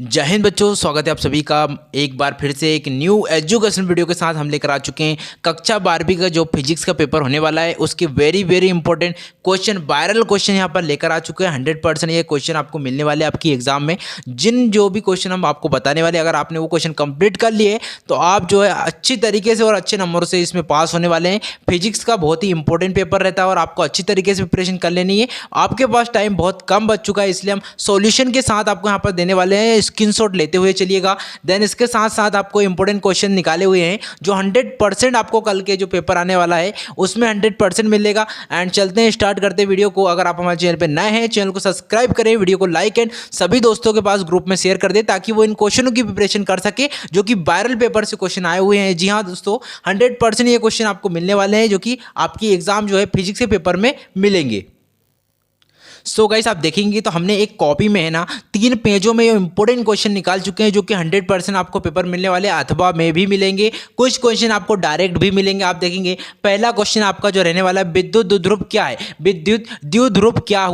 जय हिंद बच्चों, स्वागत है आप सभी का एक बार फिर से एक न्यू एजुकेशन वीडियो के साथ हम लेकर आ चुके हैं। कक्षा 12वीं का जो फिजिक्स का पेपर होने वाला है उसके very important question, viral question यहाँ पर लेकर आ चुके हैं। 100% ये क्वेश्चन आपको मिलने वाले हैं आपकी एग्जाम में। जो भी क्वेश्चन हम आपको बताने वाले, अगर आपने वो क्वेश्चन कंप्लीट कर लिए तो आप जो है अच्छी तरीके से और अच्छे नंबरों से इसमें पास होने वाले हैं। फिजिक्स का बहुत ही इंपॉर्टेंट पेपर रहता है और आपको अच्छी तरीके से प्रिपरेशन कर लेनी है। आपके पास टाइम बहुत कम बच चुका है, इसलिए हम सॉल्यूशन के साथ आपको यहाँ पर देने वाले हैं। स्क्रीनशॉट लेते हुए चलिएगा। देन इसके साथ साथ आपको इंपॉर्टेंट क्वेश्चन निकाले हुए हैं जो 100% आपको कल के जो पेपर आने वाला है उसमें 100% मिलेगा। एंड चलते हैं, स्टार्ट करते हैं वीडियो को। अगर आप हमारे चैनल पर नए हैं, चैनल को सब्सक्राइब करें, वीडियो को लाइक एंड सभी दोस्तों के पास ग्रुप में शेयर कर दें ताकि वो इन क्वेश्चनों की प्रिपरेशन कर सके जो कि वायरल पेपर से क्वेश्चन आए हुए हैं। जी हाँ दोस्तों, 100% ये क्वेश्चन आपको मिलने वाले हैं जो कि आपकी एग्जाम जो है फिजिक्स के पेपर में मिलेंगे। सो गाइस, आप देखेंगे तो हमने एक कॉपी में है ना 3 पेजों में ये इंपॉर्टेंट क्वेश्चन निकाल चुके हैं जो कि 100% आपको पेपर मिलने वाले, अथवा में भी मिलेंगे। कुछ क्वेश्चन आपको डायरेक्ट भी मिलेंगे। आप देखेंगे पहला क्वेश्चन आपका जो रहने वाला है, विद्युत द्विध्रुव क्या है, विद्युत द्विध्रुव क्या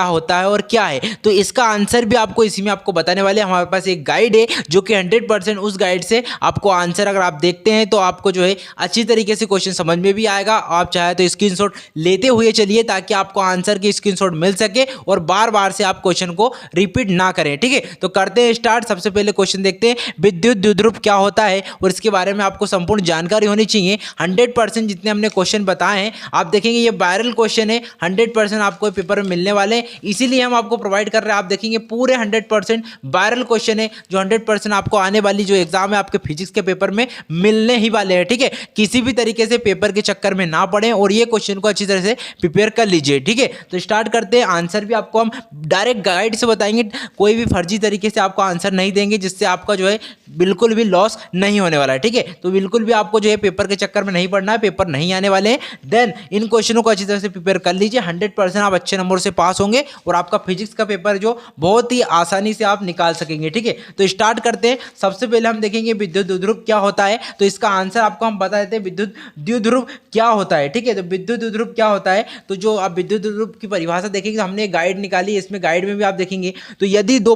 होता है और क्या है, तो इसका आंसर भी आपको इसी में आपको बताने वाले। हमारे पास एक गाइड है जो कि 100% उस गाइड से आपको आंसर अगर आप देखते हैं तो आपको जो है अच्छी तरीके से क्वेश्चन समझ में भी आएगा। आप चाहे तो स्क्रीनशॉट लेते हुए चलिए ताकि आपको आंसर की स्क्रीनशॉट मिल सके और बार बार से आप क्वेश्चन को रिपीट ना करें। ठीक है, तो करते हैं स्टार्ट। सबसे पहले क्वेश्चन देखते हैं, विद्युत द्विध्रुव क्या होता है और इसके बारे में आपको संपूर्ण जानकारी होनी चाहिए। 100% जितने हमने क्वेश्चन बताए हैं, आप देखेंगे ये वायरल क्वेश्चन है, 100% आपको पेपर में मिलने वाले हैं, इसीलिए हम आपको प्रोवाइड कर रहे हैं। आप देखेंगे पूरे 100% वायरल क्वेश्चन है जो 100% आपको आने वाली जो एग्जाम है आपके फिजिक्स के पेपर में मिलने ही वाले हैं। ठीक है, किसी भी तरीके से पेपर के चक्कर में ना पड़े और ये क्वेश्चन को अच्छी तरह से प्रिपेयर कर लीजिए। ठीक है, तो स्टार्ट करते हैं। आंसर भी आपको हम डायरेक्ट गाइड से बताएंगे, कोई भी फर्जी तरीके से आपको आंसर नहीं देंगे जिससे आपका जो है बिल्कुल भी लॉस नहीं होने वाला है। ठीक है, तो बिल्कुल भी आपको जो है पेपर के चक्कर में नहीं पड़ना है, पेपर नहीं आने वाले हैं। देन इन क्वेश्चनों को अच्छी तरह से प्रिपेयर कर लीजिए, 100% आप अच्छे नंबर से पास होंगे और आपका फिजिक्स का पेपर जो बहुत ही आसानी से आप निकाल सकेंगे। ठीक है, तो स्टार्ट करते हैं। सबसे पहले हम देखेंगे विद्युत द्विध्रुव क्या होता है, तो इसका आंसर आपको हम बता देते हैं, विद्युत द्विध्रुव क्या होता है। ठीक है, तो विद्युत द्विध्रुव क्या होता है, तो जो आप विद्युत द्विध्रुव की परिभाषा देखेंगे तो हमने गाइड निकाली, इसमें गाइड में भी आप देखेंगे तो यदि दो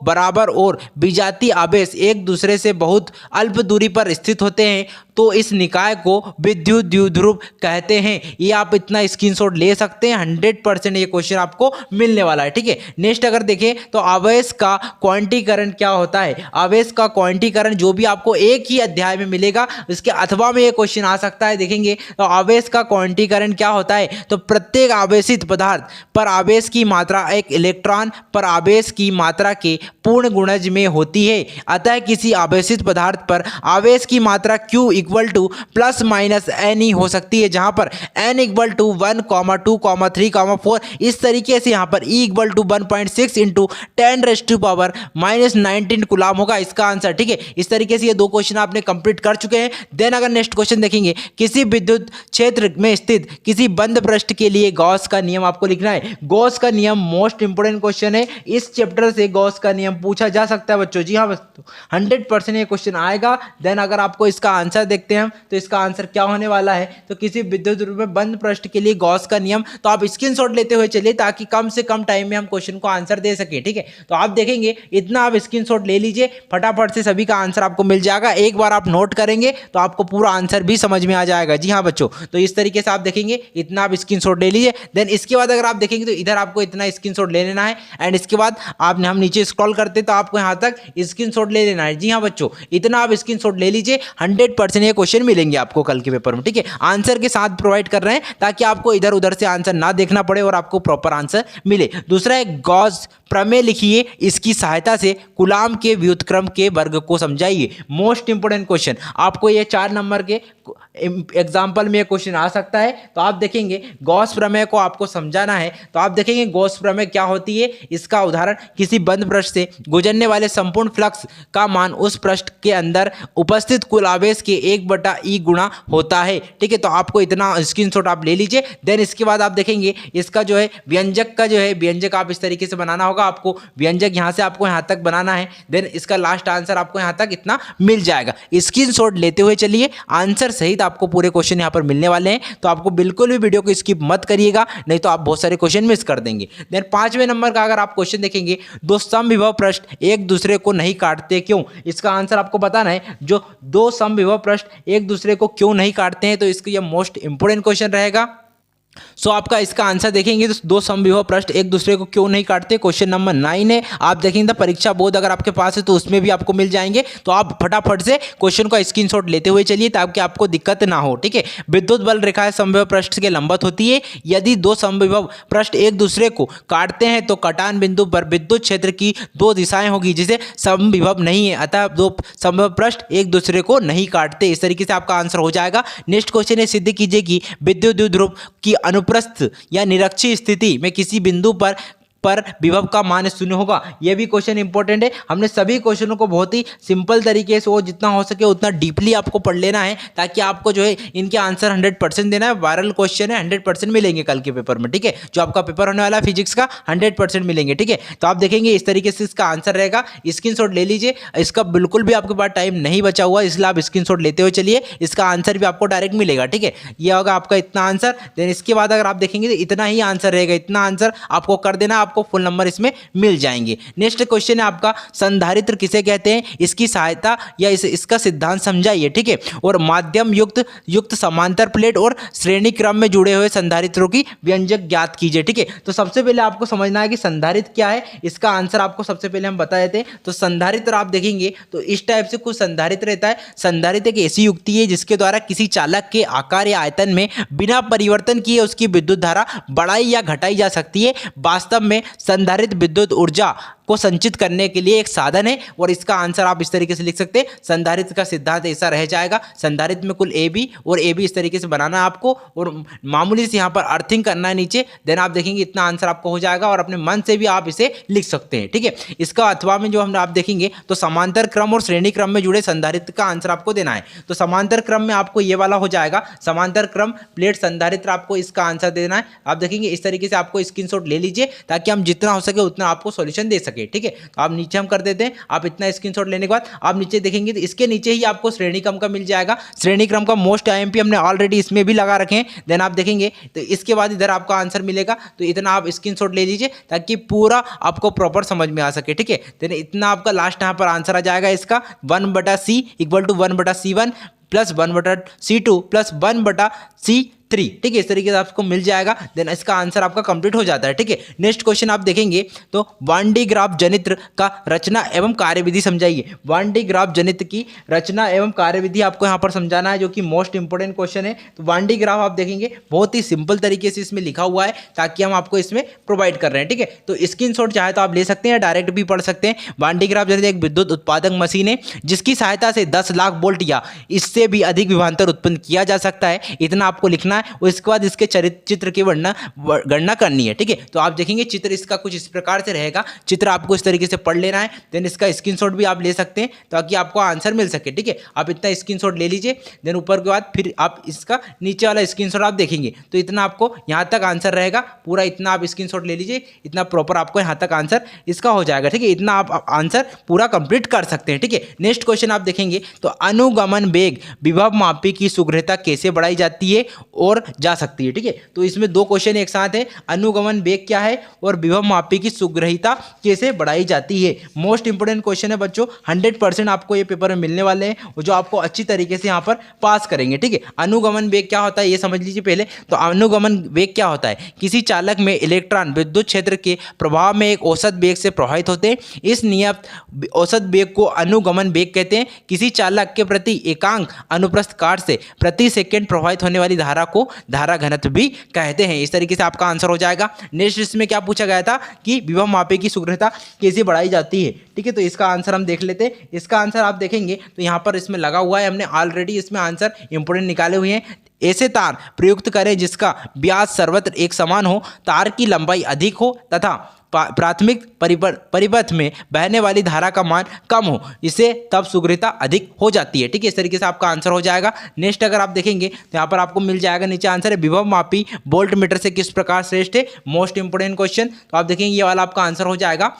बराबर और विजातीय आवेश एक दूसरे से बहुत अल्प दूरी पर स्थित होते हैं तो इस निकाय को विद्युत द्विध्रुव कहते हैं। ये आप इतना स्क्रीनशॉट ले सकते हैं, 100% ये क्वेश्चन आपको मिलने वाला है। ठीक है, नेक्स्ट अगर देखें तो आवेश का क्वांटीकरण क्या होता है। आवेश का क्वांटीकरण जो भी आपको एक ही अध्याय में मिलेगा, इसके अथवा में ये क्वेश्चन आ सकता है। देखेंगे तो आवेश का क्वांटीकरण क्या होता है, तो प्रत्येक आवेशित पदार्थ पर आवेश की मात्रा एक इलेक्ट्रॉन पर आवेश की मात्रा के पूर्ण गुणज में होती है। अतः किसी आवेशित पदार्थ पर आवेश की मात्रा Q equal to plus minus n ही हो सकती है, जहां पर n इक्वल टू 1, 2, 3, 4 इस तरीके से यहाँ पर E equal to 1.6 into 10⁻⁻19 coulomb होगा इसका आंसर। ठीक है, इस तरीके से ये दो क्वेश्चन आपने कंप्लीट कर चुके हैं। देन अगर नेक्स्ट क्वेश्चन देखेंगे, किसी विद्युत क्षेत्र में स्थित किसी बंद पृष्ठ के लिए गॉस का नियम आपको लिखना है। गॉस का नियम मोस्ट इंपोर्टेंट क्वेश्चन है, इस चैप्टर से गॉस का नियम पूछा जा सकता है बच्चों। जी हाँ बच्चों, 100% ये क्वेश्चन आएगा। देन अगर आपको इसका आंसर देखते हैं तो इसका आंसर क्या होने वाला है, तो किसी विद्युत द्विध्रुव में बंद पृष्ठ के लिए गॉस का नियम, तो आप स्क्रीनशॉट लेते हुए चलिए ताकि कम से कम टाइम में हम क्वेश्चन को आंसर दे सके। ठीक है, तो आप देखेंगे इतना आप स्क्रीनशॉट ले लीजिए, फटाफट से सभी का आंसर आपको मिल जाएगा। एक बार आप नोट करेंगे तो आपको पूरा आंसर भी समझ में आ जाएगा। जी हाँ बच्चों, तो इस तरीके से आप देखेंगे इतना आप स्क्रीनशॉट ले लीजिए। देन इसके बाद अगर आप देखेंगे तो इधर आपको इतना स्क्रीनशॉट ले लेना है एंड इसके बाद हम नीचे स्क्रॉल करते तो आपको यहाँ तक स्क्रीनशॉट ले लेना है। जी हाँ बच्चों, इतना आप स्क्रीनशॉट ले लीजिए, 100% ये क्वेश्चन मिलेंगे आपको कल के पेपर में। ठीक है, आंसर के साथ प्रोवाइड कर रहे हैं ताकि आपको इधर उधर से आंसर ना देखना पड़े और आपको प्रॉपर आंसर मिले। दूसरा है गॉस प्रमेय लिखिए, इसकी सहायता से कूलाम के व्युत्क्रम के वर्ग को समझाइए। मोस्ट इंपोर्टेंट क्वेश्चन, आपको ये 4 नंबर के एग्जाम्पल में ये क्वेश्चन आ सकता है। तो आप देखेंगे गॉस प्रमेय को आपको समझाना है, तो आप देखेंगे गॉस प्रमेय क्या होती है। इसका उदाहरण, किसी बंद पृष्ठ से गुजरने वाले संपूर्ण फ्लक्स का मान उस पृष्ठ के अंदर उपस्थित कुल आवेश के 1/E गुणा होता है। ठीक है, तो आपको इतना स्क्रीनशॉट आप ले लीजिए। देन इसके बाद आप देखेंगे इसका जो है व्यंजक का जो है व्यंजक आप इस तरीके से बनाना होगा। होगा, आपको व्यंजक यहाँ से आपको यहाँ तक बनाना है, देन इसका लास्ट आंसर आपको यहाँ तक इतना मिल जाएगा। स्क्रीनशॉट लेते हुए चलिए, आंसर सहित आपको पूरे क्वेश्चन यहाँ पर मिलने वाले हैं, तो आपको बिल्कुल भी वीडियो को स्किप मत करिएगा, नहीं तो आप बहुत सारे क्वेश्चन मिस कर देंगे। देन 5वें नंबर का अगर आप क्वेश्चन देखेंगे, दो समविभव पृष्ठ एक दूसरे को नहीं काटते क्यों? इसका आंसर आपको बताना है, जो दो समविभव पृष्ठ एक दूसरे को क्यों नहीं काटते हैं, तो इसका यह मोस्ट इंपोर्टेंट क्वेश्चन रहेगा। सो आपका इसका आंसर देखेंगे तो दो समविभव पृष्ठ एक दूसरे को क्यों नहीं काटते, क्वेश्चन नंबर 9 है। आप देखेंगे परीक्षा बोर्ड अगर आपके पास है तो उसमें भी आपको मिल जाएंगे, तो आप फटाफट से क्वेश्चन का स्क्रीनशॉट लेते हुए चलिए ताकि आपको दिक्कत ना हो, ठीक है। विद्युत बल रेखाएं समविभव पृष्ठ के लंबवत होती है। यदि दो समविभव पृष्ठ एक दूसरे को काटते हैं तो कटान बिंदु पर विद्युत क्षेत्र की दो दिशाएं होगी जिसे समविभव नहीं है, अतः दो समविभव पृष्ठ एक दूसरे को नहीं काटते। इस तरीके से आपका आंसर हो जाएगा। नेक्स्ट क्वेश्चन है, सिद्ध कीजिए कि विद्युत द्विध्रुव की अनुप्रस्थ या निरक्षीय स्थिति में किसी बिंदु पर विभव का मान 0 होगा। यह भी क्वेश्चन इंपॉर्टेंट है। हमने सभी क्वेश्चनों को बहुत ही सिंपल तरीके से, वो जितना हो सके उतना डीपली आपको पढ़ लेना है ताकि आपको जो है इनके आंसर 100% देना है। वायरल क्वेश्चन है, 100% मिलेंगे कल के पेपर में, ठीक है। जो आपका पेपर होने वाला है फिजिक्स का 100% मिलेंगे, ठीक है। तो आप देखेंगे इस तरीके से इसका आंसर रहेगा। स्क्रीनशॉट ले लीजिए, इसका बिल्कुल भी आपके पास टाइम नहीं बचा हुआ, इसलिए आप स्क्रीनशॉट लेते हुए चलिए, इसका आंसर भी आपको डायरेक्ट मिलेगा, ठीक है। यह होगा आपका इतना आंसर। देन इसके बाद अगर आप देखेंगे तो इतना ही आंसर रहेगा, इतना आंसर आपको कर देना, आपको फुल नंबर इसमें मिल जाएंगे। नेक्स्ट क्वेश्चन है आपका, संधारित्र किसे कहते हैं, इसकी सहायता या इसका सिद्धांत समझाइए, ठीक है। और माध्यम युक्त समांतर प्लेट और श्रेणी क्रम में जुड़े हुए संधारित्रों की व्यंजक ज्ञात कीजिए, ठीक है। तो सबसे पहले आपको समझना है कि संधारित्र क्या है, इसका आंसर आपको सबसे पहले हम बता देते हैं। तो संधारित्र आप देखेंगे तो इस टाइप से कुछ संधारित्र रहता है। संधारित्र एक ऐसी युक्ति है जिसके द्वारा किसी चालक के आकार या आयतन में बिना परिवर्तन किए उसकी विद्युत धारा बढ़ाई या घटाई जा सकती है। वास्तव में संधारित्र विद्युत ऊर्जा को संचित करने के लिए एक साधन है, और इसका आंसर आप इस तरीके से लिख सकते हैं। संधारित्र का सिद्धांत ऐसा रह जाएगा, संधारित्र में कुल ए बी और ए बी इस तरीके से बनाना है आपको, और मामूली से यहाँ पर अर्थिंग करना है नीचे। देन आप देखेंगे इतना आंसर आपको हो जाएगा, और अपने मन से भी आप इसे लिख सकते हैं, ठीक है। इसका अथवा में जो हम आप देखेंगे तो समांतर क्रम और श्रेणी क्रम में जुड़े संधारित्र का आंसर आपको देना है। तो समांतर क्रम में आपको ये वाला हो जाएगा, समांतर क्रम प्लेट संधारित्र, आपको इसका आंसर देना है। आप देखेंगे इस तरीके से आपको स्क्रीनशॉट ले लीजिए ताकि हम जितना हो सके उतना आपको सॉल्यूशन दे सके, ठीक है। तो आप नीचे हम कर देते हैं, आप इतना स्क्रीनशॉट लेने के बाद आप नीचे देखेंगे तो इसके नीचे ही आपको श्रेणी क्रम का मिल जाएगा। श्रेणी क्रम का मोस्ट आईएमपी हमने ऑलरेडी इसमें भी लगा रखे हैं। देन आप देखेंगे तो इसके बाद इधर आपका आंसर मिलेगा, तो इतना आप स्क्रीनशॉट ले लीजिए ताकि पूरा आपको प्रॉपर समझ में आ सके, ठीक है। देन इतना आपका लास्ट यहाँ पर आंसर आ जाएगा इसका 1/c = 1/c1 + 1/c2 + 1/c3, ठीक है। इस तरीके से आपको मिल जाएगा। देन इसका आंसर आपका कंप्लीट हो जाता है, ठीक है। नेक्स्ट क्वेश्चन आप देखेंगे तो 1D ग्राफ जनित्र का रचना एवं कार्यविधि समझाइए। 1D ग्राफ जनित्र की रचना एवं कार्यविधि आपको यहाँ पर समझाना है, जो कि मोस्ट इंपोर्टेंट क्वेश्चन है। तो 1D ग्राफ आप देखेंगे बहुत ही सिंपल तरीके से इसमें लिखा हुआ है ताकि हम आपको इसमें प्रोवाइड कर रहे हैं, ठीक है। तो स्क्रीनशॉट चाहे तो आप ले सकते हैं, डायरेक्ट भी पढ़ सकते हैं। 1D ग्राफ जनित्र एक विद्युत उत्पादक मशीन है जिसकी सहायता से 10 लाख वोल्ट या इससे भी अधिक विभवांतर उत्पन्न किया जा सकता है, इतना आपको लिखना है। उसके बाद इसके चित्र की गणना करनी है, ठीक है। तो आप देखेंगे चित्र इसका कुछ इस प्रकार से रहेगा, चित्र आपको इस तरीके से पढ़ लेना है। देन इसका स्क्रीनशॉट भी आप ले सकते हैं ताकि आपको आंसर मिल सके, ठीक है। आप इतना स्क्रीनशॉट ले लीजिए। देन ऊपर के बाद फिर आप इसका नीचे वाला स्क्रीनशॉट आप देखेंगे तो इतना आपको यहाँ तक आंसर रहेगा पूरा, इतना आप स्क्रीनशॉट ले लीजिए, इतना प्रॉपर आपको यहाँ तक आंसर इसका हो जाएगा, ठीक है। इतना आप आंसर पूरा कंप्लीट कर सकते हैं, ठीक है। नेक्स्ट क्वेश्चन आप देखेंगे तो अनुगमन वेग विभव मापी की शीघ्रता कैसे बढ़ाई जाती है और जा सकती है, ठीक है। तो इसमें दो क्वेश्चन एक साथ है, अनुगमन वेग क्या है और विभव मापी की शीघ्रता कैसे बढ़ाई जाती है। मोस्ट इंपोर्टेंट क्वेश्चन है बच्चों, 100% आपको ये पेपर में मिलने वाले हैं और जो आपको अच्छी तरीके से यहाँ पर पास करेंगे, ठीक है। अनुगमन वेग क्या होता है ये समझ लीजिए पहले। तो अनुगमन वेग क्या होता है, किसी चालक में इलेक्ट्रॉन विद्युत क्षेत्र के प्रभाव में एक औसत वेग से प्रभावित होते हैं, इस नियत औसत वेग को अनुगमन वेग कहते हैं। किसी चालक के प्रति एकांक अनुप्रस्थ काट से प्रति सेकंड प्रभावित होने वाली धारा को धारा घनत्व भी कहते हैं। इस तरीके से आपका आंसर हो जाएगा। नेक्स्ट इसमें क्या पूछा गया था कि विभव मापी की शीघ्रता कैसे बढ़ाई जाती है, ठीक है। तो इसका आंसर हम देख लेते हैं। इसका आंसर आप देखेंगे तो यहाँ पर इसमें लगा हुआ है, हमने ऑलरेडी इसमें आंसर इंपोर्टेंट निकाले हुए हैं। ऐसे तार प्रयुक्त करें जिसका व्यास सर्वत्र एक समान हो, तार की लंबाई अधिक हो तथा प्राथमिक परिपथ में बहने वाली धारा का मान कम हो, इससे तब शीघ्रता अधिक हो जाती है। ठीक है, इस तरीके से आपका आंसर हो जाएगा। नेक्स्ट अगर आप देखेंगे तो यहाँ पर आपको मिल जाएगा, नीचे आंसर है विभव मापी वोल्ट मीटर से किस प्रकार श्रेष्ठ है, मोस्ट इंपोर्टेंट क्वेश्चन। तो आप देखेंगे ये वाला आपका आंसर हो जाएगा।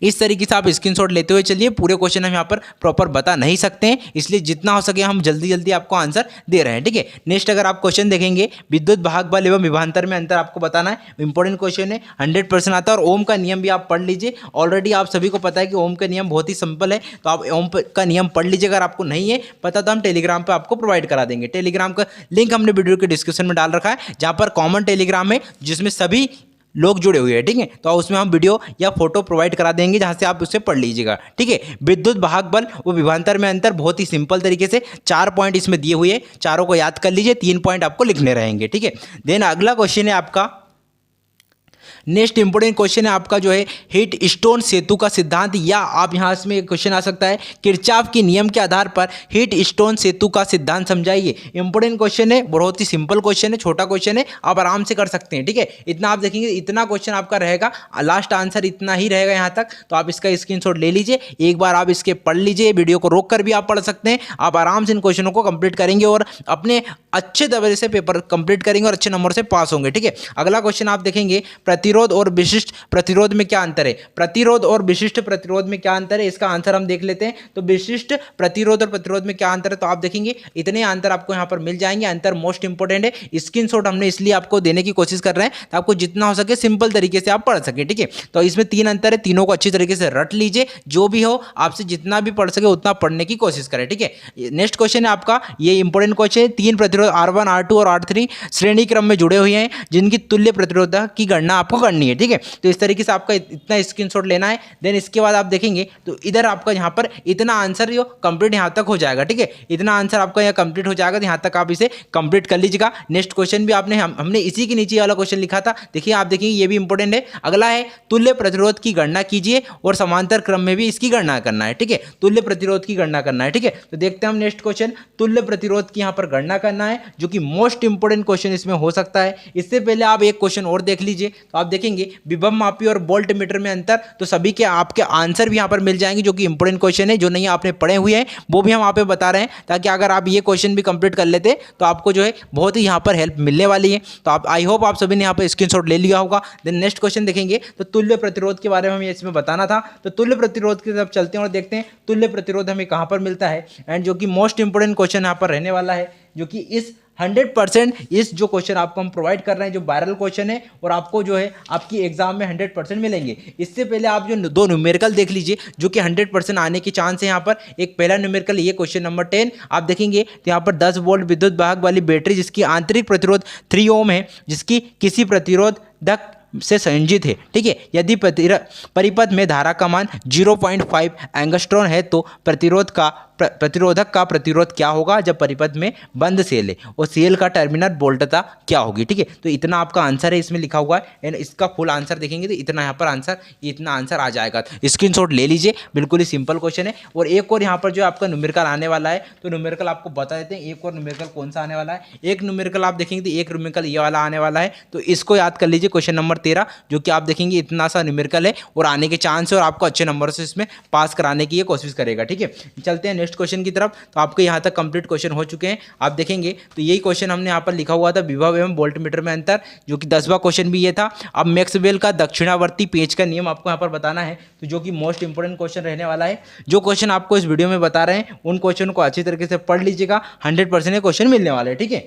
इस तरीके से आप स्क्रीनशॉट लेते हुए चलिए, पूरे क्वेश्चन हम यहाँ पर प्रॉपर बता नहीं सकते हैं, इसलिए जितना हो सके हम जल्दी जल्दी आपको आंसर दे रहे हैं। ठीक है, नेक्स्ट अगर आप क्वेश्चन देखेंगे, विद्युत भाग बल एवं विभवांतर में अंतर आपको बताना है। इंपॉर्टेंट क्वेश्चन है, 100% आता है। और ओम का नियम भी आप पढ़ लीजिए, ऑलरेडी आप सभी को पता है कि ओम का नियम बहुत ही सिंपल है, तो आप ओम का नियम पढ़ लीजिए। अगर आपको नहीं है पता तो हम टेलीग्राम पर आपको प्रोवाइड करा देंगे। टेलीग्राम का लिंक हमने वीडियो के डिस्क्रिप्शन में डाल रखा है, जहाँ पर कॉमन टेलीग्राम है जिसमें सभी लोग जुड़े हुए हैं। ठीक है, तो उसमें हम वीडियो या फोटो प्रोवाइड करा देंगे, जहां से आप उससे पढ़ लीजिएगा। ठीक है, विद्युत भाग बल वो विभवांतर में अंतर, बहुत ही सिंपल तरीके से 4 पॉइंट इसमें दिए हुए हैं, चारों को याद कर लीजिए, 3 पॉइंट आपको लिखने रहेंगे। ठीक है, देन अगला क्वेश्चन है आपका, नेक्स्ट इंपोर्टेंट क्वेश्चन है आपका जो है हीट स्टोन सेतु का सिद्धांत, या आप यहाँ इसमें एक क्वेश्चन आ सकता है किरचॉफ की नियम के आधार पर हीट स्टोन सेतु का सिद्धांत समझाइए। इंपोर्टेंट क्वेश्चन है, बहुत ही सिंपल क्वेश्चन है, छोटा क्वेश्चन है, आप आराम से कर सकते हैं। ठीक है, इतना आप देखेंगे, इतना क्वेश्चन आपका रहेगा, लास्ट आंसर इतना ही रहेगा यहाँ तक। तो आप इसका स्क्रीनशॉट ले लीजिए, एक बार आप इसके पढ़ लीजिए, वीडियो को रोक कर भी आप पढ़ सकते हैं। आप आराम से इन क्वेश्चनों को कंप्लीट करेंगे और अपने अच्छे दर्जे से पेपर कंप्लीट करेंगे और अच्छे नंबर से पास होंगे। ठीक है, अगला क्वेश्चन आप देखेंगे, प्रतिरोध और विशिष्ट प्रतिरोध में क्या अंतर है। प्रतिरोध और विशिष्ट प्रतिरोध में क्या अंतर है, इसका आंसर हम देख लेते हैं। तो विशिष्ट प्रतिरोध और प्रतिरोध में क्या अंतर है, तो आप देखेंगे इतने अंतर आपको यहाँ पर मिल जाएंगे। अंतर मोस्ट इंपोर्टेंट है, स्क्रीनशॉट हमने इसलिए आपको देने की कोशिश कर रहे हैं तो आपको जितना हो सके सिंपल तरीके से आप पढ़ सके। ठीक है, तो इसमें 3 अंतर है, तीनों को अच्छी तरीके से रट लीजिए, जो भी हो आपसे जितना भी पढ़ सके उतना पढ़ने की कोशिश करें। ठीक है, नेक्स्ट क्वेश्चन है आपका, ये इंपोर्टेंट क्वेश्चन है, 3 प्रतिरोध R1 R2 और R3 श्रेणी क्रम में जुड़े हुए हैं, जिनकी तुल्य प्रतिरोध की गणना आपको करनी है। ठीक है, तो इस तरीके से आपका इतना स्क्रीनशॉट लेना है। देन इसके बाद आप देखेंगे तो इधर आपका यहाँ पर इतना आंसर जो कंप्लीट यहाँ तक हो जाएगा। ठीक है, इतना आंसर आपका यहाँ कंप्लीट हो जाएगा, तो यहाँ तक आप इसे कंप्लीट कर लीजिएगा। नेक्स्ट क्वेश्चन भी आपने हमने इसी के नीचे वाला क्वेश्चन लिखा था, देखिए आप देखेंगे ये भी इंपॉर्टेंट है। अगला है तुल्य प्रतिरोध की गणना कीजिए और समांतर क्रम में भी इसकी गणना करना है। ठीक है, तुल्य प्रतिरोध की गणना करना है। ठीक है, तो देखते हैं हम नेक्स्ट क्वेश्चन, तुल्य प्रतिरोध की यहाँ पर गणना करना है, जो कि मोस्ट इंपोर्टेंट क्वेश्चन इसमें हो सकता है। इससे पहले आप एक क्वेश्चन और देख लीजिए, तो आप देखेंगे विभव मापी और वोल्ट मीटर में अंतर, तो सभी के आपके आंसर भी यहाँ पर मिल जाएंगे, जो कि इंपोर्टेंट क्वेश्चन है, जो नहीं आपने पढ़े हुए हैं वो भी हम यहाँ पे बता रहे हैं, ताकि अगर आप ये क्वेश्चन भी कंप्लीट कर लेते तो आपको जो है बहुत ही यहाँ पर हेल्प मिलने वाली है। तो आप आई होप आप सभी ने यहाँ पर स्क्रीनशॉट ले लिया होगा। देन नेक्स्ट क्वेश्चन देखेंगे, तो तुल्य प्रतिरोध के बारे में हमें इसमें बताना था, तो तुल्य प्रतिरोध की तरफ चलते हैं और देखते हैं तुल्य प्रतिरोध हमें कहाँ पर मिलता है, एंड जो कि मोस्ट इंपोर्टेंट क्वेश्चन यहाँ पर रहने वाला है, जो कि इस 100% इस जो क्वेश्चन आपको हम प्रोवाइड कर रहे हैं, जो वायरल क्वेश्चन है और आपको जो है आपकी एग्जाम में 100% मिलेंगे। इससे पहले आप जो 2 न्यूमेरिकल देख लीजिए, जो कि 100% आने के चांस है यहाँ पर। एक पहला न्यूमेरिकल, ये क्वेश्चन नंबर 10 आप देखेंगे, तो यहाँ पर 10 वोल्ट विद्युत वाहक वाली बैटरी जिसकी आंतरिक प्रतिरोध 3 ओम है, जिसकी किसी प्रतिरोधक से संयोजित है। ठीक है, यदि परिपथ में धारा का मान 0.5 एंगस्ट्रॉन है, तो प्रतिरोधक का प्रतिरोध क्या होगा जब परिपथ में बंद सेल है, और सेल का टर्मिनल वोल्टता क्या होगी। ठीक है, तो इतना आपका आंसर है, इसमें लिखा हुआ है, एंड इसका फुल आंसर देखेंगे तो इतना यहाँ पर आंसर, इतना आंसर आ जाएगा। स्क्रीनशॉट ले लीजिए, बिल्कुल ही सिंपल क्वेश्चन है। और एक और यहाँ पर जो आपका न्यूमेरिकल आने वाला है, तो न्यूमेरिकल आपको बता देते हैं, एक और न्यूमेरिकल कौन सा आने वाला है। एक न्यूमेरिकल आप देखेंगे तो एक न्यूमेरिकल ये वाला आने वाला है, तो इसको याद कर लीजिए, क्वेश्चन नंबर 13, जो कि आप देखेंगे इतना सा न्यूमेरिकल है और आने के चांस है, और आपको अच्छे नंबर से इसमें पास कराने की ये कोशिश करेगा। ठीक है, चलते हैं नेक्स्ट क्वेश्चन की तरफ। तो आपके यहाँ तक कंप्लीट क्वेश्चन हो चुके हैं, आप देखेंगे तो यही क्वेश्चन हमने यहाँ पर लिखा हुआ था, विभव एवं वोल्टमीटर में अंतर, जो कि 10वां क्वेश्चन भी ये था। अब मैक्सवेल का दक्षिणावर्ती पेंच का नियम आपको यहाँ पर बताना है, तो जो कि मोस्ट इंपोर्टेंट क्वेश्चन रहने वाला है। जो क्वेश्चन आपको इस वीडियो में बता रहे हैं, उन क्वेश्चन को अच्छी तरीके से पढ़ लीजिएगा, 100% क्वेश्चन मिलने वाले हैं। ठीक है,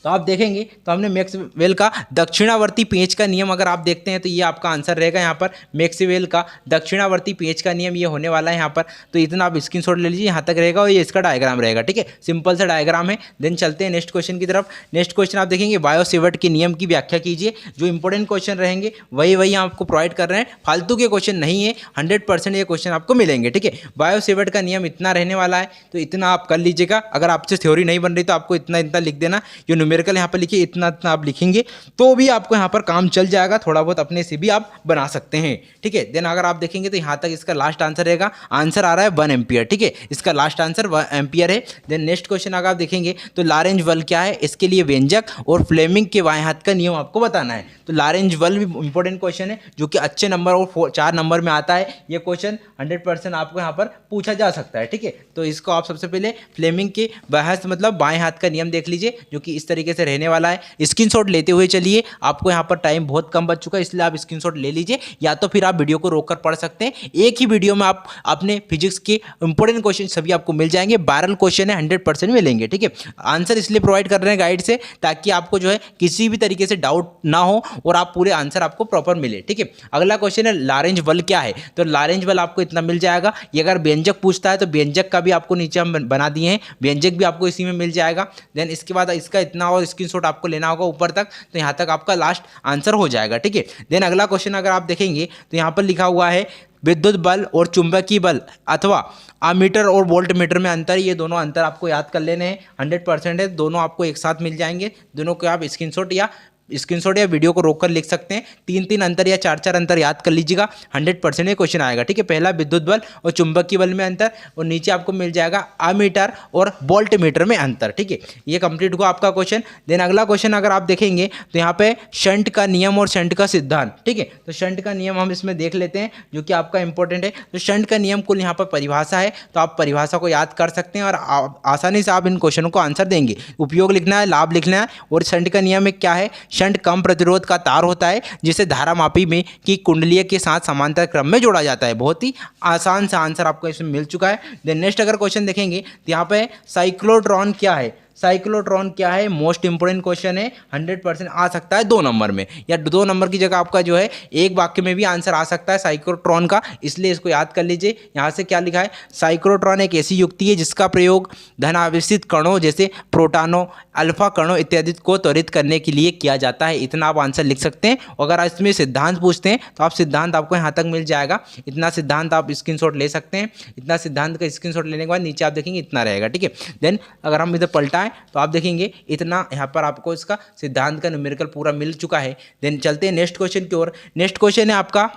तो आप देखेंगे तो हमने मैक्सवेल का दक्षिणावर्ती पेंच का नियम अगर आप देखते हैं, तो ये आपका आंसर रहेगा यहाँ पर, मैक्सवेल का दक्षिणावर्ती पेंच का नियम ये होने वाला है यहाँ पर। तो इतना आप स्क्रीनशॉट ले लीजिए, यहाँ तक रहेगा और ये इसका डायग्राम रहेगा। ठीक है, सिंपल सा डायग्राम है। देन चलते हैं नेक्स्ट क्वेश्चन की तरफ। नेक्स्ट क्वेश्चन आप देखेंगे, बायो-सेवर्ट के नियम की व्याख्या कीजिए। जो इंपॉर्टेंट क्वेश्चन रहेंगे वही आपको प्रोवाइड कर रहे हैं, फालतू के क्वेश्चन नहीं है, 100% ये क्वेश्चन आपको मिलेंगे। ठीक है, बायो-सेवर्ट का नियम इतना रहने वाला है, तो इतना आप कर लीजिएगा। अगर आपसे थ्योरी नहीं बन रही तो आपको इतना लिख देना, जो न्यूमेरिकल यहाँ पर लिखिए, इतना इतना आप लिखेंगे तो भी आपको यहाँ पर काम चल जाएगा, थोड़ा बहुत अपने से भी आप बना सकते हैं। ठीक है, देन अगर आप देखेंगे तो यहाँ तक इसका लास्ट आंसर रहेगा, आंसर आ रहा है 1 एम्पियर। ठीक है, इसका लास्ट आंसर 1 एम्पियर है। देन नेक्स्ट क्वेश्चन अगर आप देखेंगे तो लॉरेंज बल क्या है, इसके लिए व्यंजक और फ्लेमिंग के बाएं हाथ का नियम आपको बताना है। तो लॉरेंज बल भी इंपॉर्टेंट क्वेश्चन है जो कि अच्छे नंबर और 4 नंबर में आता है। ये क्वेश्चन 100% आपको यहाँ पर पूछा जा सकता है। ठीक है, तो इसको आप सबसे पहले फ्लेमिंग के बहस मतलब बाएं हाथ का नियम देख लीजिए, जो कि इस तरीके से रहने वाला है। स्क्रीनशॉट लेते हुए चलिए, आपको यहाँ पर टाइम बहुत कम बच चुका है, इसलिए आप स्क्रीनशॉट ले लीजिए, या तो फिर आप वीडियो को रोककर पढ़ सकते हैं। एक ही वीडियो में आप अपने फिजिक्स के इंपॉर्टेंट क्वेश्चन सभी आपको मिल जाएंगे। वायरल क्वेश्चन है, 100% मिलेंगे। ठीक है, आंसर इसलिए प्रोवाइड कर रहे हैं गाइड से, ताकि आपको जो है किसी भी तरीके से डाउट ना हो और आप पूरे आंसर आपको प्रॉपर मिले। ठीक है, अगला क्वेश्चन है लॉरेंज बल क्या है। तो लॉरेंज बल आपको इतना मिल जाएगा। ये अगर व्यंजक पूछता है तो व्यंजक का भी आपको नीचे हम बना दिए हैं, व्यंजक भी आपको इसी में मिल जाएगा। देन इसके बाद इसका इतना और स्क्रीनशॉट आपको लेना होगा ऊपर तक, तो यहाँ तक आपका लास्ट आंसर हो जाएगा। ठीक है, देन अगला क्वेश्चन अगर आप देखेंगे तो यहाँ पर लिखा हुआ है विद्युत बल और चुंबकीय बल अथवा अमीटर और वोल्ट मीटर में अंतर। ये दोनों अंतर आपको याद कर लेने हैं, 100% है, दोनों आपको एक साथ मिल जाएंगे। दोनों को आप स्क्रीनशॉट या वीडियो को रोककर लिख सकते हैं। 3-3 अंतर या 4-4 अंतर याद कर लीजिएगा, 100% में क्वेश्चन आएगा। ठीक है, पहला विद्युत बल और चुंबकीय बल में अंतर, और नीचे आपको मिल जाएगा अमीटर और वोल्ट मीटर में अंतर। ठीक है, ये कंप्लीट हुआ आपका क्वेश्चन। देन अगला क्वेश्चन अगर आप देखेंगे तो यहाँ पे शंट का नियम और शंट का सिद्धांत। ठीक है, तो शंट का नियम हम इसमें देख लेते हैं, जो कि आपका इंपॉर्टेंट है। तो शंट का नियम कुल यहाँ पर परिभाषा है, तो आप परिभाषा को याद कर सकते हैं और आसानी से आप इन क्वेश्चनों को आंसर देंगे। उपयोग लिखना है, लाभ लिखना है, और शंट का नियम में क्या है, शंट कम प्रतिरोध का तार होता है जिसे धारामापी में की कुंडलीय के साथ समांतर क्रम में जोड़ा जाता है। बहुत ही आसान सा आंसर आपको इसमें मिल चुका है। देन नेक्स्ट अगर क्वेश्चन देखेंगे तो यहाँ पे साइक्लोट्रॉन क्या है। साइक्लोट्रॉन क्या है, मोस्ट इंपोर्टेंट क्वेश्चन है, 100% आ सकता है 2 नंबर में, या 2 नंबर की जगह आपका जो है एक वाक्य में भी आंसर आ सकता है साइक्लोट्रॉन का, इसलिए इसको याद कर लीजिए। यहाँ से क्या लिखा है, साइक्लोट्रॉन एक ऐसी युक्ति है जिसका प्रयोग धनावेशित कणों जैसे प्रोटॉनों, अल्फा कणों इत्यादि को त्वरित करने के लिए किया जाता है। इतना आप आंसर लिख सकते हैं। अगर इसमें सिद्धांत पूछते हैं तो आप सिद्धांत आपको यहाँ तक मिल जाएगा, इतना सिद्धांत आप स्क्रीनशॉट ले सकते हैं। इतना सिद्धांत का स्क्रीनशॉट लेने के बाद नीचे आप देखेंगे इतना रहेगा। ठीक है, देन अगर हम इधर पलटाएं तो आप देखेंगे इतना यहाँ पर आपको इसका सिद्धांत का न्यूमेरिकल पूरा मिल चुका है। देन चलते हैं नेक्स्ट क्वेश्चन की ओर। नेक्स्ट क्वेश्चन है आपका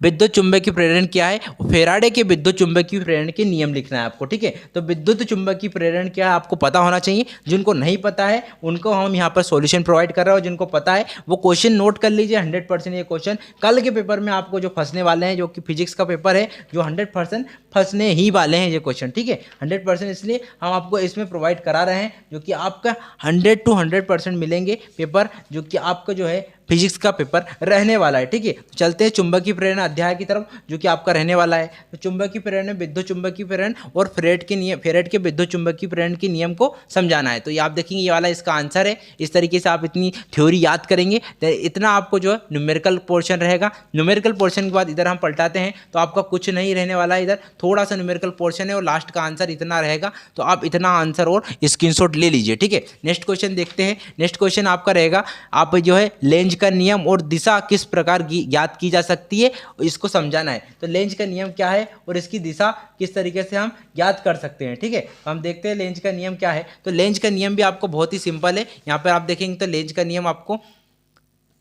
विद्युत चुंबकीय प्रेरण क्या है। फेराडे के विद्युत चुंबकीय प्रेरण के नियम लिखना है आपको। ठीक है, तो विद्युत चुंबकीय प्रेरण क्या है आपको पता होना चाहिए। जिनको नहीं पता है उनको हम यहाँ पर सॉल्यूशन प्रोवाइड कर रहे हैं, और जिनको पता है वो क्वेश्चन नोट कर लीजिए। 100% ये क्वेश्चन कल के पेपर में आपको जो फंसने वाले हैं, जो कि फिजिक्स का पेपर है, जो 100% फंसने ही वाले हैं ये क्वेश्चन। ठीक है, 100% इसलिए हम आपको इसमें प्रोवाइड करा रहे हैं, जो कि आपका 100 to 100% मिलेंगे पेपर, जो कि आपका जो है फिजिक्स का पेपर रहने वाला है। ठीक है, तो चलते हैं चुंबकीय प्रेरण अध्याय की तरफ, जो कि आपका रहने वाला है। तो चुंबकीय प्रेरण में विद्युत चुंबकीय प्रेरण और फेरेड के विद्युत चुंबकीय प्रेरण के नियम को समझाना है। तो ये आप देखेंगे ये वाला इसका आंसर है। इस तरीके से आप इतनी थ्योरी याद करेंगे तो इतना आपको जो है न्यूमेरिकल पोर्शन रहेगा। न्यूमेरिकल पोर्शन के बाद इधर हम पलटाते हैं तो आपका कुछ नहीं रहने वाला है, इधर थोड़ा सा न्यूमेरिकल पोर्शन है और लास्ट का आंसर इतना रहेगा। तो आप इतना आंसर और स्क्रीनशॉट ले लीजिए। ठीक है, नेक्स्ट क्वेश्चन देखते हैं। नेक्स्ट क्वेश्चन आपका रहेगा, आप जो है लेंज का नियम और दिशा किस प्रकार ज्ञात की जा सकती है, इसको समझाना है। तो लेंज का नियम क्या है और इसकी दिशा किस तरीके से हम ज्ञात कर सकते हैं। ठीक है, तो हम देखते हैं लेंज का नियम क्या है। तो लेंज का नियम भी आपको बहुत ही सिंपल है। यहाँ पर आप देखेंगे तो लेंज का नियम आपको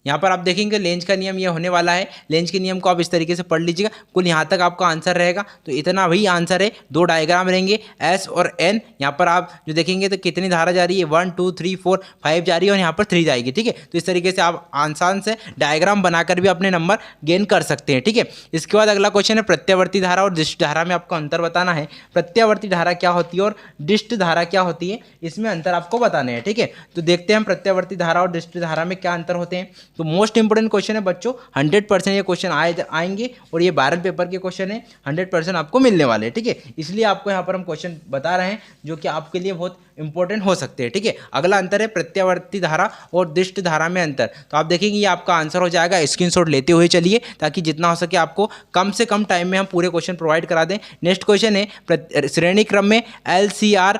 यहाँ पर आप देखेंगे लेंज का नियम ये होने वाला है। लेंज के नियम को आप इस तरीके से पढ़ लीजिएगा। कुल यहाँ तक आपका आंसर रहेगा। तो इतना वही आंसर है। 2 डायग्राम रहेंगे एस और एन। यहाँ पर आप जो देखेंगे तो कितनी धारा जा रही है, 1 2 3 4 5 जा रही है और यहाँ पर 3 जाएगी। ठीक है, तो इस तरीके से आप आसान से डायग्राम बनाकर भी अपने नंबर गेन कर सकते हैं। ठीक है, इसके बाद अगला क्वेश्चन है प्रत्यावर्ती धारा और डिस्ट धारा में आपको अंतर बताना है। प्रत्यावर्ती धारा क्या होती है और डिस्ट धारा क्या होती है, इसमें अंतर आपको बताने हैं। ठीक है, तो देखते हैं हम प्रत्यावर्ती धारा और डिस्ट धारा में क्या अंतर होते हैं। तो मोस्ट इंपोर्टेंट क्वेश्चन है बच्चों, 100% ये क्वेश्चन आएंगे और ये 12 पेपर के क्वेश्चन है, 100% आपको मिलने वाले हैं। ठीक है, इसलिए आपको यहाँ पर हम क्वेश्चन बता रहे हैं जो कि आपके लिए बहुत इंपॉर्टेंट हो सकते हैं। ठीक है, अगला अंतर है प्रत्यावर्ती धारा और डिस्ट धारा में अंतर। तो आप देखेंगे ये आपका आंसर हो जाएगा। स्क्रीनशॉट लेते हुए चलिए ताकि जितना हो सके आपको कम से कम टाइम में हम पूरे क्वेश्चन प्रोवाइड करा दें। नेक्स्ट क्वेश्चन है श्रेणी क्रम में LCR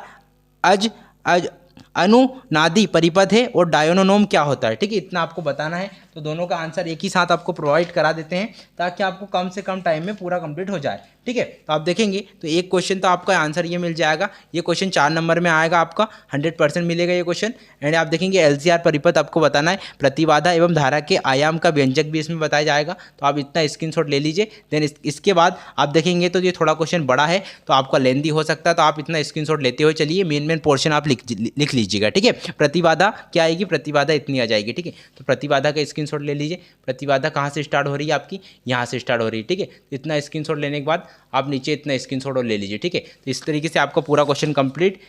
अनुनादी परिपथ है और डायनोनोम क्या होता है। ठीक है, इतना आपको बताना है। तो दोनों का आंसर एक ही साथ आपको प्रोवाइड करा देते हैं ताकि आपको कम से कम टाइम में पूरा कंप्लीट हो जाए। ठीक है, तो आप देखेंगे तो एक क्वेश्चन तो आपका आंसर ये मिल जाएगा। ये क्वेश्चन 4 नंबर में आएगा, आपका 100% मिलेगा ये क्वेश्चन। एंड आप देखेंगे एलसीआर परिपथ आपको बताना है, प्रतिबाधा एवं धारा के आयाम का व्यंजक भी इसमें बताया जाएगा, तो आप इतना स्क्रीनशॉट ले लीजिए। देन इसके बाद आप देखेंगे तो ये थोड़ा क्वेश्चन बड़ा है तो आपका लेंदी हो सकता है, तो आप इतना स्क्रीनशॉट लेते हुए चलिए, मेन पोर्शन आप लिख लीजिएगा। ठीक है, प्रतिबाधा क्या आएगी, प्रतिबाधा इतनी आ जाएगी। ठीक है, तो प्रतिबाधा का स्क्रीनशॉट ले लीजिए। प्रतिबाधा कहाँ से स्टार्ट हो रही है आपकी, यहाँ से स्टार्ट हो रही है। ठीक है, तो इतना स्क्रीनशॉट लेने के बाद आप नीचे इतना स्क्रीनशॉट और ले लीजिए। ठीक है, तो इस तरीके से आपका पूरा क्वेश्चन कंप्लीट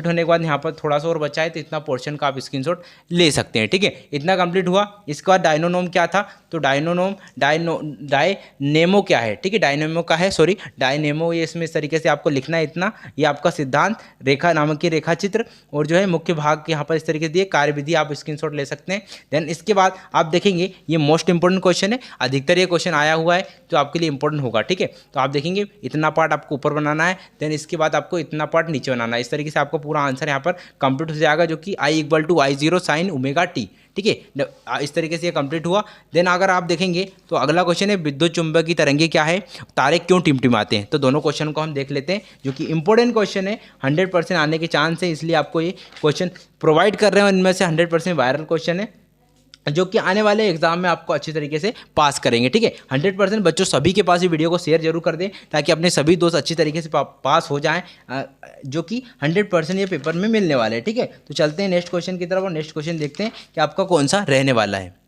होने के बाद यहाँ पर थोड़ा सा और बचा है तो इतना पोर्शन का आप स्क्रीनशॉट ले सकते हैं। ठीक है, इतना कंप्लीट हुआ। इसके बाद डायनोनोम क्या था, तो डायनेमो क्या है। ठीक है, डायनेमो का है, सॉरी डायनेमो, ये इसमें इस तरीके से आपको लिखना है इतना। ये आपका सिद्धांत रेखा नामक की रेखा चित्र और जो है मुख्य भाग यहाँ पर इस तरीके से दिए, कार्यविधि आप स्क्रीनशॉट ले सकते हैं। देन इसके बाद आप देखेंगे ये मोस्ट इंपॉर्टेंट क्वेश्चन है, अधिकतर ये क्वेश्चन आया हुआ है जो आपके लिए इंपॉर्टेंट होगा। ठीक है, तो आप देखेंगे इतना पार्ट आपको ऊपर बनाना है, देन इसके बाद आपको इतना पार्ट नीचे बनाना है। इस तरीके से आपका पूरा आंसर यहाँ पर कंप्लीट हो जाएगा, जो कि I = I0 sin ω-t। ठीक है, इस तरीके से ये कंप्लीट हुआ। देन अगर आप देखेंगे तो अगला क्वेश्चन है विद्युत चुंबक की तरंगे क्या है, तारे क्यों टिमटिमाते हैं। तो दोनों क्वेश्चन को हम देख लेते हैं, जो कि इंपॉर्टेंट क्वेश्चन है, 100% आने के चांस है, इसलिए आपको ये क्वेश्चन प्रोवाइड कर रहे हैं। इनमें से 100% वायरल क्वेश्चन है जो कि आने वाले एग्जाम में आपको अच्छी तरीके से पास करेंगे। ठीक है, 100% बच्चों सभी के पास ये वीडियो को शेयर जरूर कर दें ताकि अपने सभी दोस्त अच्छी तरीके से पास हो जाएं, जो कि 100% ये पेपर में मिलने वाले हैं। ठीक है, तो चलते हैं नेक्स्ट क्वेश्चन की तरफ और नेक्स्ट क्वेश्चन देखते हैं कि आपका कौन सा रहने वाला है।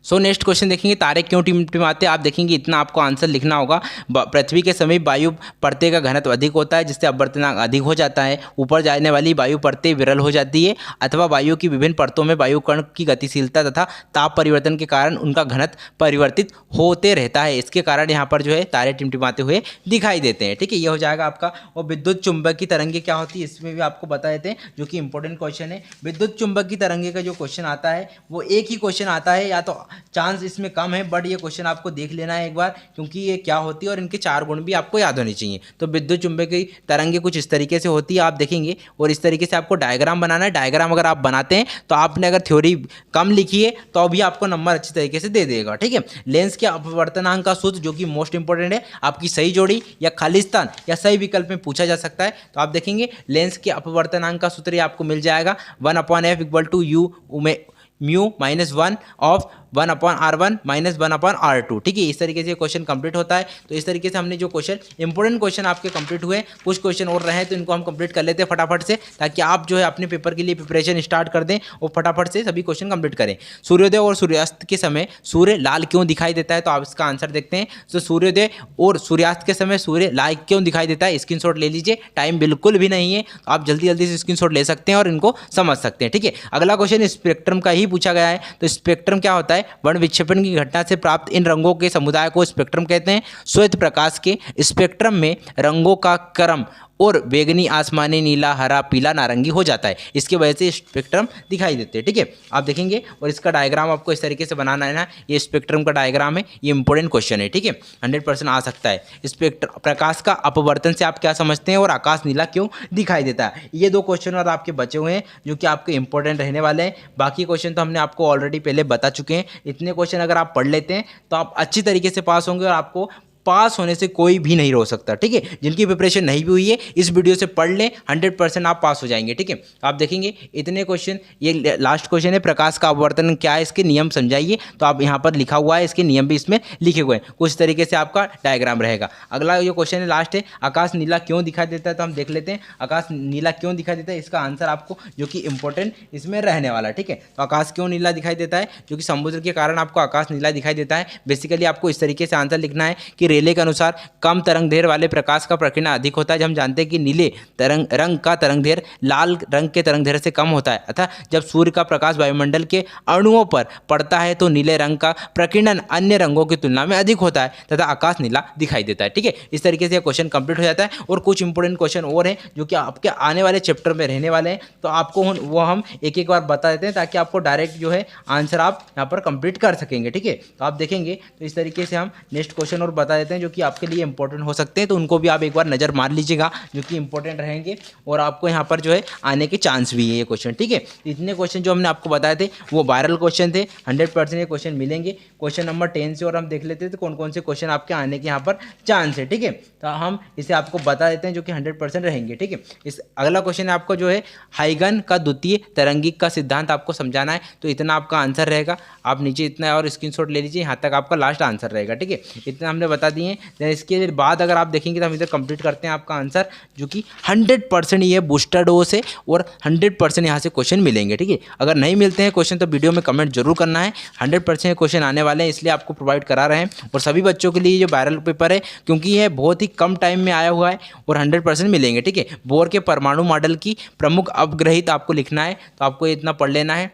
सो नेक्स्ट क्वेश्चन देखेंगे, तारे क्यों टिमटिमाते हैं। आप देखेंगे इतना आपको आंसर लिखना होगा। पृथ्वी के समीप वायु परतें का घनत्व अधिक होता है, जिससे अपवर्तनांक अधिक हो जाता है। ऊपर जाने वाली वायु परतें विरल हो जाती है, अथवा वायु की विभिन्न परतों में वायु कण की गतिशीलता तथा ताप परिवर्तन के कारण उनका घनत्व परिवर्तित होते रहता है। इसके कारण यहाँ पर जो है तारे टिमटिमाते हुए दिखाई देते हैं। ठीक है, ये हो जाएगा आपका। और विद्युत चुंबक की तरंगे क्या होती है, इसमें भी आपको बता देते हैं, जो कि इंपॉर्टेंट क्वेश्चन है। विद्युत चुंबक की तरंगे का जो क्वेश्चन आता है वो एक ही क्वेश्चन आता है, या तो चांस इसमें कम है, बट ये क्वेश्चन आपको देख लेना है एक बार, क्योंकि ये क्या होती है और इनके 4 गुण भी आपको याद होने चाहिए। तो विद्युत चुंबकीय तरंगे कुछ इस तरीके से होती है, आप देखेंगे, और इस तरीके से आपको डायग्राम बनाना है। डायग्राम अगर आप बनाते हैं तो आपने अगर थ्योरी कम लिखी है तो भी आपको नंबर अच्छी तरीके से दे देगा। ठीक है, लेंस के अपवर्तनांक का सूत्र, जो कि मोस्ट इंपॉर्टेंट है, आपकी सही जोड़ी या खालिस्तान या सही विकल्प में पूछा जा सकता है। तो आप देखेंगे लेंस के अपवर्तनांक का सूत्र आपको मिल जाएगा 1/f = u μ -1 of 1/r1 - 1/r2। ठीक है, इस तरीके से क्वेश्चन कंप्लीट होता है। तो इस तरीके से हमने जो क्वेश्चन इंपॉर्टेंट क्वेश्चन आपके कंप्लीट हुए, कुछ क्वेश्चन और रहे तो इनको हम कंप्लीट कर लेते हैं फटाफट से, ताकि आप जो है अपने पेपर के लिए प्रिपरेशन स्टार्ट कर दें और फटाफट से सभी क्वेश्चन कंप्लीट करें। सूर्योदय और सूर्यास्त के समय सूर्य लाल क्यों दिखाई देता है, तो आप इसका आंसर देखते हैं। तो सूर्योदय और सूर्यास्त के समय सूर्य लाल क्यों दिखाई देता है, स्क्रीनशॉट ले लीजिए, टाइम बिल्कुल भी नहीं है, आप जल्दी जल्दी से स्क्रीनशॉट ले सकते हैं और इनको समझ सकते हैं। ठीक है, अगला क्वेश्चन स्पेक्ट्रम का ही पूछा गया है। तो स्पेक्ट्रम क्या होता है, वर्ण विक्षेपण की घटना से प्राप्त इन रंगों के समुदाय को स्पेक्ट्रम कहते हैं। श्वेत प्रकाश के स्पेक्ट्रम में रंगों का क्रम और बैगनी, आसमानी, नीला, हरा, पीला, नारंगी हो जाता है। इसकी वजह से स्पेक्ट्रम दिखाई देते हैं। ठीक है, आप देखेंगे और इसका डायग्राम आपको इस तरीके से बनाना है ना, ये स्पेक्ट्रम का डायग्राम है, ये इंपॉर्टेंट क्वेश्चन है। ठीक है, 100% आ सकता है। स्पेक्ट्रम प्रकाश का अपवर्तन से आप क्या समझते हैं और आकाश नीला क्यों दिखाई देता है। ये 2 क्वेश्चन और आपके बचे हुए हैं जो कि आपके इंपॉर्टेंट रहने वाले हैं। बाकी क्वेश्चन तो हमने आपको ऑलरेडी पहले बता चुके हैं। इतने क्वेश्चन अगर आप पढ़ लेते हैं तो आप अच्छी तरीके से पास होंगे और आपको पास होने से कोई भी नहीं रोक सकता। ठीक है, जिनकी प्रिपरेशन नहीं भी हुई है इस वीडियो से पढ़ लें, 100% आप पास हो जाएंगे। ठीक है, आप देखेंगे इतने क्वेश्चन, ये लास्ट क्वेश्चन है, प्रकाश का अपवर्तन क्या है, इसके नियम समझाइए। तो आप यहाँ पर लिखा हुआ है, इसके नियम भी इसमें लिखे हुए हैं, कुछ तरीके से आपका डायग्राम रहेगा। अगला जो क्वेश्चन है लास्ट है, आकाश नीला क्यों दिखाई देता है। तो हम देख लेते हैं आकाश नीला क्यों दिखाई देता है, इसका आंसर आपको जो कि इंपॉर्टेंट इसमें रहने वाला है। ठीक है, तो आकाश क्यों नीला दिखाई देता है, जो कि समुद्र के कारण आपको आकाश नीला दिखाई देता है। बेसिकली आपको इस तरीके से आंसर लिखना है कि रेले के अनुसार कम तरंग दैर्घ्य वाले प्रकाश का प्रकीर्णन अधिक होता है। जब हम जानते हैं कि नीले रंग का तरंग दैर्घ्य लाल रंग के तरंग दैर्घ्य से कम होता है, अतः जब सूर्य का प्रकाश वायुमंडल के अणुओं पर पड़ता है तो नीले रंग का प्रकीर्णन अन्य रंगों की तुलना में अधिक होता है तथा आकाश नीला दिखाई देता है। ठीक है, इस तरीके से क्वेश्चन कंप्लीट हो जाता है। और कुछ इंपॉर्टेंट क्वेश्चन और हैं जो कि आपके आने वाले चैप्टर में रहने वाले हैं, तो आपको वो हम एक एक बार बता देते हैं ताकि आपको डायरेक्ट जो है आंसर आप यहाँ पर कंप्लीट कर सकेंगे। ठीक है, तो आप देखेंगे तो इस तरीके से हम नेक्स्ट क्वेश्चन और बता देते हैं जो कि आपके लिए इंपॉर्टेंट हो सकते हैं, तो उनको भी आप एक बार नज़र मार लीजिएगा जो कि इंपॉर्टेंट रहेंगे और आपको यहाँ पर जो है आने के चांस भी है ये क्वेश्चन। ठीक है, इतने क्वेश्चन जो हमने आपको बताए थे वो वायरल क्वेश्चन थे, 100% ये क्वेश्चन मिलेंगे। क्वेश्चन नंबर 10 से और हम देख लेते हैं तो कौन कौन से क्वेश्चन आपके आने के यहाँ पर चांस है। ठीक है, तो हम इसे आपको बता देते हैं जो कि 100% रहेंगे। ठीक है, इस अगला क्वेश्चन है आपको जो है हाइगन का द्वितीय तरंगिक का सिद्धांत आपको समझाना है, तो इतना आपका आंसर रहेगा। आप नीचे इतना और स्क्रीनशॉट ले लीजिए, यहाँ तक आपका लास्ट आंसर रहेगा। ठीक है, इतना हमने बता दिए हैं। देन इसके बाद अगर आप देखेंगे तो हम इधर कंप्लीट करते हैं आपका आंसर जो कि 100% ये बूस्टर डोज है और 100% यहाँ से क्वेश्चन मिलेंगे। ठीक है, अगर नहीं मिलते हैं क्वेश्चन तो वीडियो में कमेंट जरूर करना है। 100% क्वेश्चन आने वाले हैं इसलिए आपको प्रोवाइड करा रहे हैं और सभी बच्चों के लिए जो वायरल पेपर है क्योंकि ये बहुत ही कम टाइम में आया हुआ है और 100% मिलेंगे। ठीक है, बोर के परमाणु मॉडल की प्रमुख अपग्रहित आपको लिखना है, तो आपको इतना पढ़ लेना है।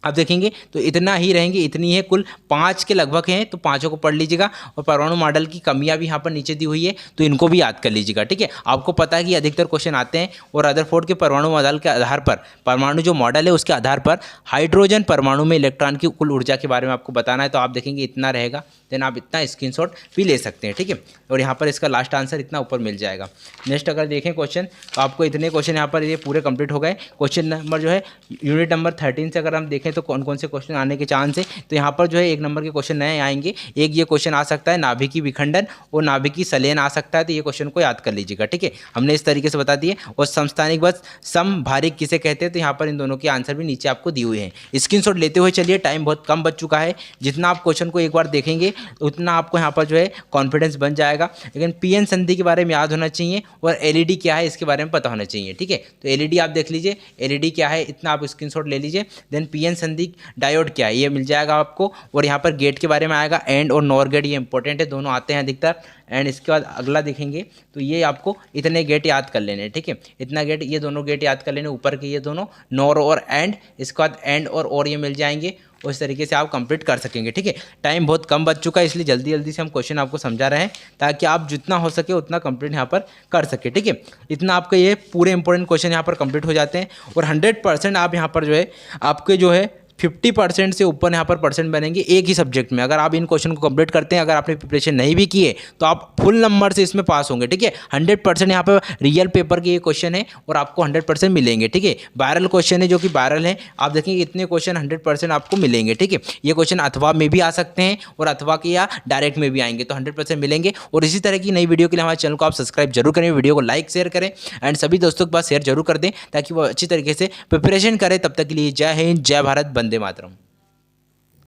आप देखेंगे तो इतना ही रहेंगे, इतनी है, कुल 5 के लगभग हैं, तो पाँचों को पढ़ लीजिएगा। और परमाणु मॉडल की कमियां भी यहाँ पर नीचे दी हुई है तो इनको भी याद कर लीजिएगा। ठीक है, आपको पता है कि अधिकतर क्वेश्चन आते हैं और रदरफोर्ड के परमाणु मॉडल के आधार पर, परमाणु जो मॉडल है उसके आधार पर हाइड्रोजन परमाणु में इलेक्ट्रॉन की कुल ऊर्जा के बारे में आपको बताना है, तो आप देखेंगे इतना रहेगा। देन आप इतना स्क्रीनशॉट भी ले सकते हैं। ठीक है, और यहाँ पर इसका लास्ट आंसर इतना ऊपर मिल जाएगा। नेक्स्ट अगर देखें क्वेश्चन तो आपको इतने क्वेश्चन यहाँ पर ये पूरे कंप्लीट हो गए। क्वेश्चन नंबर जो है यूनिट नंबर 13 से अगर हम देखें तो कौन कौन से क्वेश्चन आने के चांस है, तो यहाँ पर जो है 1 नंबर के क्वेश्चन नए आएंगे। एक ये क्वेश्चन आ सकता है नाभिकीय विखंडन और नाभिकीय संलयन आ सकता है, तो ये क्वेश्चन को याद कर लीजिएगा। ठीक है, हमने इस तरीके से बता दिए। और समस्थानिक बस समभारिक किसे कहते हैं, तो यहाँ पर इन दोनों के आंसर भी नीचे आपको दिए हुए हैं। स्क्रीनशॉट लेते हुए चलिए, टाइम बहुत कम बच चुका है। जितना आप क्वेश्चन को एक बार देखेंगे उतना आपको यहाँ पर जो है कॉन्फिडेंस बन जाएगा। लेकिन पीएन संधि के बारे में याद होना चाहिए और एलईडी क्या है इसके बारे में पता होना चाहिए। ठीक है, तो एलईडी आप देख लीजिए, एलईडी क्या है इतना आप स्क्रीनशॉट ले लीजिए। देन पीएन संधि डायोड क्या है ये मिल जाएगा आपको। और यहाँ पर गेट के बारे में आएगा, एंड और नॉर गेट, ये इंपॉर्टेंट है, दोनों आते हैं अधिकतर। एंड इसके बाद अगला देखेंगे तो ये आपको इतने गेट याद कर लेने। ठीक है, इतना गेट, ये दोनों गेट याद कर लेने, ऊपर के ये दोनों नॉर और एंड, इसके बाद एंड और ये मिल जाएंगे। उस तरीके से आप कंप्लीट कर सकेंगे। ठीक है, टाइम बहुत कम बच चुका है इसलिए जल्दी जल्दी से हम क्वेश्चन आपको समझा रहे हैं ताकि आप जितना हो सके उतना कंप्लीट यहाँ पर कर सके। ठीक है, इतना आपके ये पूरे इंपॉर्टेंट क्वेश्चन यहाँ पर कंप्लीट हो जाते हैं और 100% आप यहाँ पर जो है आपके जो है 50% से ऊपर यहाँ पर परसेंट बनेंगे एक ही सब्जेक्ट में। अगर आप इन क्वेश्चन को कंप्लीट करते हैं, अगर आपने प्रिपरेशन नहीं भी किए तो आप फुल नंबर से इसमें पास होंगे। ठीक है, 100% यहाँ पर रियल पेपर के ये क्वेश्चन है और आपको 100% मिलेंगे। ठीक है, वायरल क्वेश्चन है जो कि वायरल है, आप देखेंगे इतने क्वेश्चन 100% आपको मिलेंगे। ठीक है, ये क्वेश्चन अथवा में भी आ सकते हैं और अथवा के या डायरेक्ट में भी आएंगे, तो 100% मिलेंगे। और इसी तरह की नई वीडियो के लिए हमारे चैनल को आप सब्सक्राइब जरूर करें, वीडियो को लाइक शेयर करें एंड सभी दोस्तों के पास शेयर जरूर कर दें ताकि वो अच्छी तरीके से प्रिपरेशन करें। तब तक के लिए जय हिंद, जय भारत, वंदे मातरम।